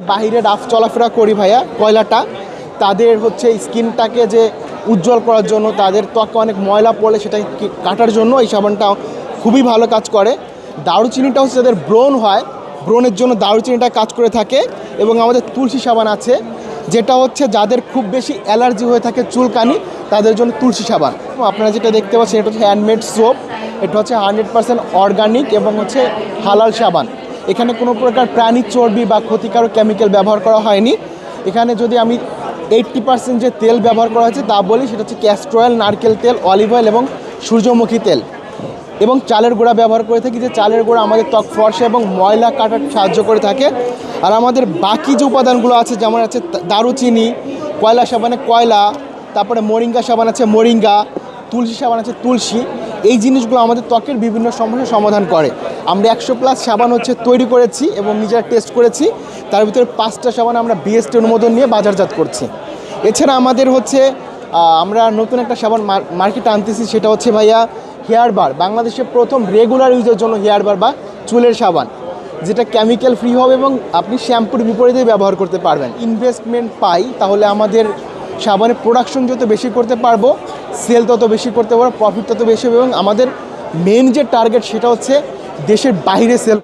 বাইরে রাফ চলাফেরা করি ভাইয়া, কয়লাটা তাদের হচ্ছে স্কিনটাকে যে উজ্জ্বল করার জন্য, তাদের ত্বকে অনেক ময়লা পড়লে সেটা কাটার জন্য এই সাবানটা খুবই ভালো কাজ করে। দারুচিনিটা হচ্ছে যাদের ব্রণ হয়, ব্রণের জন্য দারুচিনিটা কাজ করে থাকে। এবং আমাদের তুলসী সাবান আছে, যেটা হচ্ছে যাদের খুব বেশি অ্যালার্জি হয়ে থাকে চুলকানি, তাদের জন্য তুলসী সাবান। আপনারা যেটা দেখতে পাচ্ছেন এটা হচ্ছে হ্যান্ডমেড সোপ, এটা হচ্ছে 100% অর্গানিক এবং হচ্ছে হালাল সাবান। এখানে কোনো প্রকার প্রাণীর চর্বি বা ক্ষতিকারক কেমিক্যাল ব্যবহার করা হয়নি। এখানে যদি আমি 80% যে তেল ব্যবহার করা হয়েছে তা বলি, সেটা হচ্ছে ক্যাস্টর অয়েল, নারকেল তেল, অলিভ অয়েল এবং সূর্যমুখী তেল। এবং চালের গুঁড়া ব্যবহার করে থাকি, যে চালের গুঁড়া আমাদের ত্বক ফর্সা এবং ময়লা কাটার সাহায্য করে থাকে। আর আমাদের বাকি যে উপাদানগুলো আছে, যেমন আছে দারুচিনি, কয়লা সাবানে কয়লা, তারপরে মোরিঙ্গা সাবান আছে মোরিঙ্গা, তুলসী সাবান আছে তুলসী, এই জিনিসগুলো আমাদের ত্বকের বিভিন্ন সমস্যার সমাধান করে। আমরা 100+ সাবান হচ্ছে তৈরি করেছি এবং নিজেরা টেস্ট করেছি। তার ভিতরে 5টা সাবান আমরা বিএসটি অনুমোদন নিয়ে বাজারজাত করছি। এছাড়া আমাদের হচ্ছে আমরা নতুন একটা সাবান মার্কেটে আনতেছি, সেটা হচ্ছে ভাইয়া হেয়ার বার। বাংলাদেশে প্রথম রেগুলার ইউজের জন্য হেয়ার বার বা চুলের সাবান, যেটা কেমিক্যাল ফ্রি হবে এবং আপনি শ্যাম্পুর বিপরীতে ব্যবহার করতে পারবেন। ইনভেস্টমেন্ট পাই তাহলে আমাদের সাবানের প্রোডাকশন যত বেশি করতে পারবো, সেল তত বেশি করতে পারবো, প্রফিট তত বেশি হবে। এবং আমাদের মেন যে টার্গেট সেটা হচ্ছে দেশের বাইরে সেল